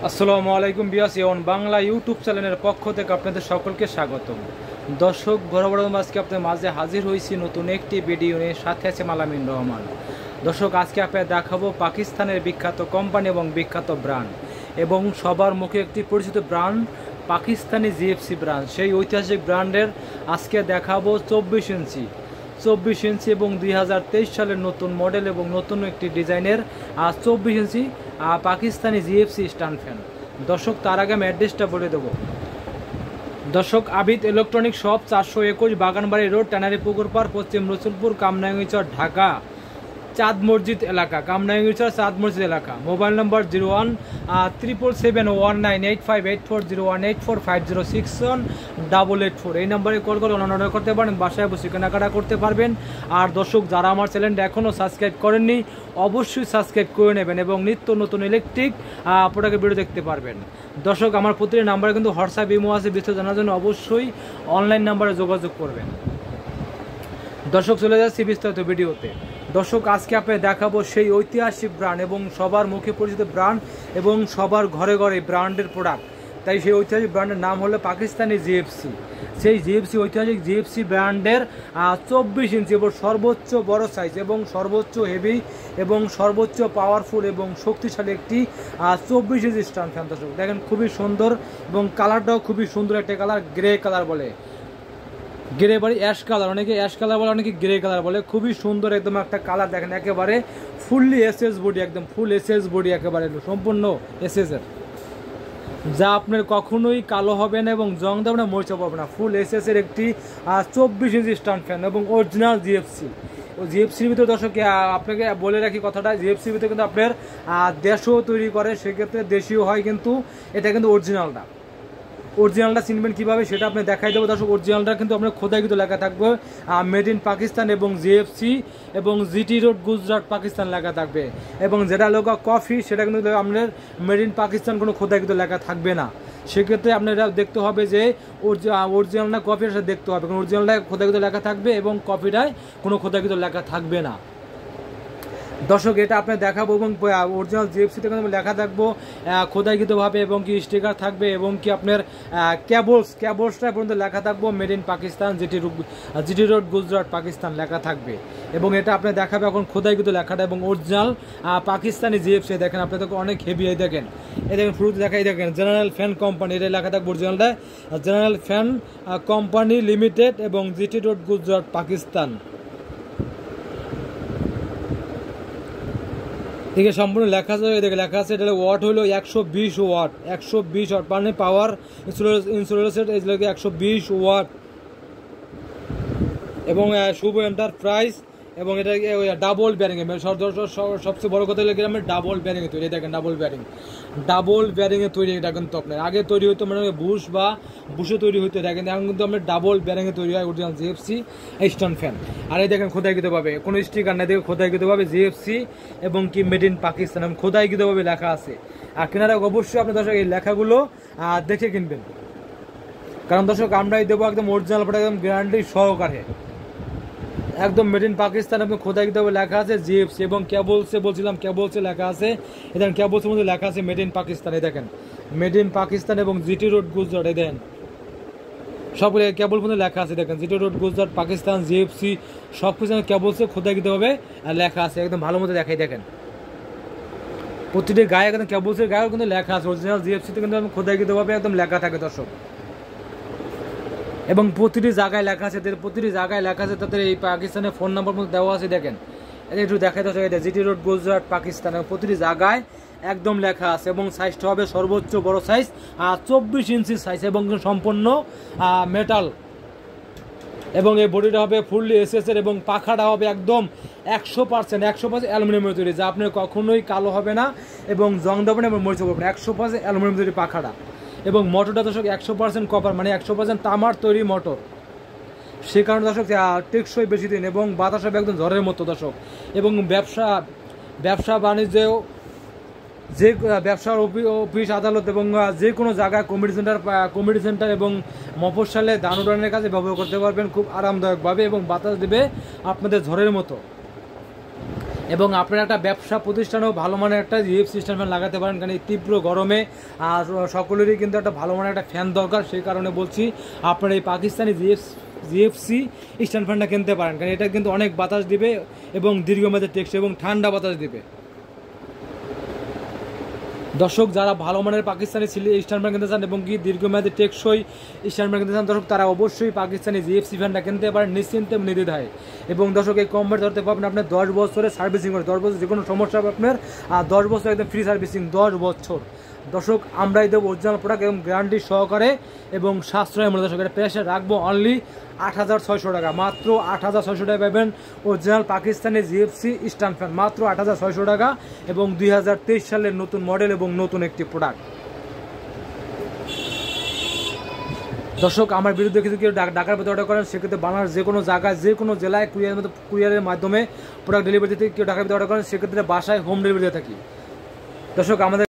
আসসালামু আলাইকুম বিয়াস A1 Bangla YouTube চ্যানেলের পক্ষ থেকে আপনাদের সকলকে স্বাগতম। দর্শক বরাবর আজকে আপনাদের মাঝে হাজির হয়েছি নতুন একটি ভিডিও নিয়ে, সাথে আছে মালামিন রহমান। দর্শক আজকে আপনাদের দেখাবো পাকিস্তানের বিখ্যাত কোম্পানি এবং বিখ্যাত ব্র্যান্ড এবং সবার মুখে একটি পরিচিত ব্র্যান্ড পাকিস্তানি জিএফসি ব্র্যান্ড। সেই ঐতিহাসিক ব্র্যান্ডের আজকে দেখাবো 24 ইঞ্চি এবং 2023 সালের নতুন মডেল এবং নতুন একটি ডিজাইনের 24 inch Pakistani GFC stand fan. দর্শক তার আগে আমি অ্যাড্রেসটা বলে দেবো। দর্শক Abid electronic shop 421 Baganbari road, tannery পুকুর পাড়, পশ্চিম রসুলপুর, কামরাঙ্গীচর, ঢাকা, চাঁদ মসজিদ এলাকা, কামরাঙ্গীচর চাঁদ মসজিদ এলাকা। মোবাইল নম্বর 017771985840 01845061884। এই নম্বরে কল করে অর্ডার করতে পারেন, বাসায় বসে কেনাকাটা করতে পারবেন। আর দর্শক যারা আমার চ্যানেলটা এখনও সাবস্ক্রাইব করেননি অবশ্যই সাবস্ক্রাইব করে নেবেন এবং নিত্য নতুন ইলেকট্রিক প্রোডাক্টের ভিডিও দেখতে পারবেন। দর্শক আমার প্রতিটি নাম্বারে কিন্তু হোয়াটসঅ্যাপ ইমো আছে, বিস্তারিত জানার জন্য অবশ্যই অনলাইন নাম্বারে যোগাযোগ করবেন। দর্শক চলে যাচ্ছি বিস্তারিত ভিডিওতে। দর্শক আজকে আপনাকে দেখাবো সেই ঐতিহাসিক ব্র্যান্ড এবং সবার মুখে পরিচিত ব্র্যান্ড এবং সবার ঘরে ঘরে ব্র্যান্ডের প্রোডাক্ট। তাই সেই ঐতিহাসিক ব্র্যান্ডের নাম হলো পাকিস্তানি জিএফসি। সেই জিএফসি ঐতিহাসিক জিএফসি ব্র্যান্ডের 24 ইঞ্চি এবং সর্বোচ্চ বড় সাইজ এবং সর্বোচ্চ হেভি এবং সর্বোচ্চ পাওয়ারফুল এবং শক্তিশালী একটি 24 ইঞ্চি স্ট্যান্ড ফ্যান। দর্শক দেখেন খুবই সুন্দর এবং কালারটাও খুবই সুন্দর একটা কালার, গ্রে কালার বলে, গ্রে বাড়ি অ্যাশ কালার, অনেকে অ্যাশ কালার বলে, অনেকে গ্রে কালার বলে। খুবই সুন্দর একদম একটা কালার, দেখেন একেবারে ফুললি এসএস বডি, একদম ফুল এসএস বডি, একেবারে সম্পূর্ণ এসএসের, যা আপনার কখনোই কালো হবে না এবং জং দেবে না, মরিচা পাবে না। ফুল এসএসের একটি 24 ইঞ্চি স্ট্যান্ড ফ্যান এবং অরিজিনাল জিএফসি। ও জিএফসির ভিতরে দর্শক আপনাকে বলে রাখি কথাটা, জিএফসির ভিতরে কিন্তু আপনার দেশও তৈরি করে, সেক্ষেত্রে দেশীয় হয়, কিন্তু এটা কিন্তু অরিজিনালটা চিনবেন কীভাবে সেটা আপনি দেখাই দেবো। দর্শক অরিজিনালটা কিন্তু আপনার খোদাইকৃত লেখা থাকবে মেড ইন পাকিস্তান এবং জিএফসি এবং জিটি রোড গুজরাট পাকিস্তান লেখা থাকবে। এবং যেটা লোক কফি সেটা কিন্তু আপনার মেড ইন পাকিস্তান কোনো খোদাইকৃত লেখা থাকবে না। সেক্ষেত্রে আপনারা দেখতে হবে যে অরিজিনালটা কফির সাথে দেখতে হবে, কারণ অরিজিনালটায় খোদাইকৃত লেখা থাকবে এবং কফিটায় কোনো খোদাইকৃত লেখা থাকবে না। দর্শক এটা আপনি দেখাবো এবং অরিজিনাল জিএফসিতে কিন্তু লেখা থাকবো খোদাইকৃতভাবে এবং কি স্টিকার থাকবে এবং কি আপনার ক্যাবলসটা পর্যন্ত লেখা থাকবো made in Pakistan GT road Gujarat Pakistan লেখা থাকবে। এবং এটা আপনি দেখাবে এখন খোদাইকৃত লেখাটা এবং অরিজিনাল পাকিস্তানি জিএফসি। দেখেন আপনি তো অনেক হেভি, দেখেন এই দেখেন শুরুতে দেখাই, দেখেন জেনারেল ফ্যান কোম্পানি, এটা লেখা থাকবে অরিজিনালটা জেনারেল ফ্যান কোম্পানি লিমিটেড এবং জিটি রোড গুজরাট পাকিস্তান। ঠিক আছে, সম্পূর্ণ লেখা আছে, দেখে লেখা আছে এটা ওয়াট হলো 120 ওয়াট, 120 ওয়াট মানে পাওয়ার ইন্স্যুরেন্সের 120 ওয়াট এবং শুভ এন্টারপ্রাইজ। এবং এটা ডাবল ব্যারিং, সবচেয়ে বড় কথা হলো আমরা ডাবল ব্যারিংয়ে তৈরি। দেখেন ডাবল ব্যারিংয়ে তৈরি, এটা কিন্তু আপনার আগে তৈরি হতো মানে বুশে তৈরি হতো, দেখেন এখন কিন্তু আমরা ডাবল ব্যারিংয়ে তৈরি হয় অরিজিনাল জিএফসি স্ট্যান্ড ফ্যান। আর এই দেখেন খোদাইকৃতভাবে কোনো স্টিকার না, দেখে খোদাইকৃতভাবে জিএফসি এবং কি মেড ইন পাকিস্তান এবং খোদাইকৃতভাবে লেখা আছে। আর কেনারা অবশ্যই আপনি দর্শক এই লেখাগুলো দেখে কিনবেন, কারণ দর্শক আমরাই দেবো একদম অরিজিনাল প্রোডাক্ট, একদম গ্যারান্টি সহকারে, একদম মেড ইন পাকিস্তান এবং খোদাইকৃতভাবে লেখা আছে জিএফসি। এবং ক্যাবলসে লেখা আছে, দেখেন ক্যাবলসের মধ্যে লেখা আছে মেড ইন পাকিস্তান। এই দেখেন মেড ইন পাকিস্তান এবং জিটি রোড গুজরাট, এই দেখেন সবগুলো ক্যাবল মধ্যে লেখা আছে। দেখেন GT road Gujarat Pakistan GFC সব কিছু ক্যাবলসে খোদাইকৃতভাবে লেখা আছে, একদম ভালো মতো দেখাই। দেখেন প্রতিটি গায়ে একদম ক্যাবলসের গায়েও কিন্তু লেখা আছে, অরিজিনাল জিএফসিতে কিন্তু খোদাইকৃতভাবে একদম লেখা থাকে দর্শক। এবং প্রতিটি জায়গায় লেখা আছে, তাদের এই পাকিস্তানের ফোন নাম্বার মধ্যে দেওয়া আছে। দেখেন এটা একটু দেখাই দর্শক, এটা জিটি রোড গুজরাট পাকিস্তান, প্রতিটি জায়গায় একদম লেখা আছে। এবং সাইজটা হবে সর্বোচ্চ বড় সাইজ 24 ইঞ্চি সাইজ এবং সম্পূর্ণ মেটাল। এবং এই বডিটা হবে ফুললি এসএসের এবং পাখাটা হবে একদম 100% অ্যালুমিনিয়ামের তৈরি, যা আপনার কখনোই কালো হবে না এবং জং দেবে না এবং মরিচা হবে না। 100% অ্যালুমিনিয়াম তৈরি পাখাটা। এবং মোটরটা দর্শক 100% কপার, মানে 100% তামার তৈরি মোটর, সে কারণে দর্শক টেকসই বেশি দিন এবং বাতাস হবে একদম ঝড়ের মতো দর্শক। এবং ব্যবসা বাণিজ্যেও যে ব্যবসার অফিস আদালত এবং যে কোনো জায়গায় কমিউনিটি সেন্টার এবং মফস্বলে ধান উড়ানের কাজে ব্যবহার করতে পারবেন খুব আরামদায়কভাবে এবং বাতাস দেবে আপনাদের ঝড়ের মতো। এবং আপনারা একটা ব্যবসা প্রতিষ্ঠানেও ভালো মানের একটা জিএফসি স্ট্যান্ড ফ্যান লাগাতে পারেন, কারণ এই তীব্র গরমে আর সকলেরই কিন্তু একটা ভালো মানের একটা ফ্যান দরকার। সেই কারণে বলছি আপনারা এই পাকিস্তানি জিএফসি স্ট্যান্ড ফ্যানটা কিনতে পারেন, কারণ এটা কিন্তু অনেক বাতাস দিবে এবং দীর্ঘমেয়াদে টেকসই এবং ঠান্ডা বাতাস দিবে। দর্শক যারা ভালো মানের পাকিস্তানি স্ট্যান্ড ফ্যান কিনতে চান এবং কি দীর্ঘমেয়াদী টেকসই স্ট্যান্ড ফ্যান কিনতে চান দর্শক, তারা অবশ্যই পাকিস্তানি জিএফসি ফ্যানটা কিনতে পারেন নিশ্চিন্তে নির্দ্বিধায়। এবং দর্শক এই কমফর্ট ধরতে পারবেন আপনার 10 বছরের সার্ভিসিং করে, 10 বছর যে কোনো সমস্যা হবে আপনার, আর 10 বছর একদম ফ্রি সার্ভিসিং 10 বছর। দর্শক আমরাই দেবো অরিজিনাল প্রোডাক্ট এবং গ্যারান্টি সহকারে এবং সাশ্রয় মূল্য। দর্শক এটা প্রাইসে রাখবো অনলি 8,600 টাকা, মাত্র 8,600 টাকা পাবেন original Pakistani GFC stand fan, মাত্র 8,600 টাকা এবং 2023 সালের নতুন মডেল এবং নতুন একটি প্রোডাক্ট। দর্শক আমার বিরুদ্ধে কিছু কেউ ঢাকার ভেতরে অর্ডার করেন, সেক্ষেত্রে বাংলার যে কোনো জায়গায় যে কোনো জেলায় কুরিয়ারের মাধ্যমে প্রোডাক্ট ডেলিভারি দিতে, কেউ ঢাকার ভিতরে অর্ডার করেন সেক্ষেত্রে বাসায় হোম ডেলিভারি দিয়ে থাকি। দর্শক আমাদের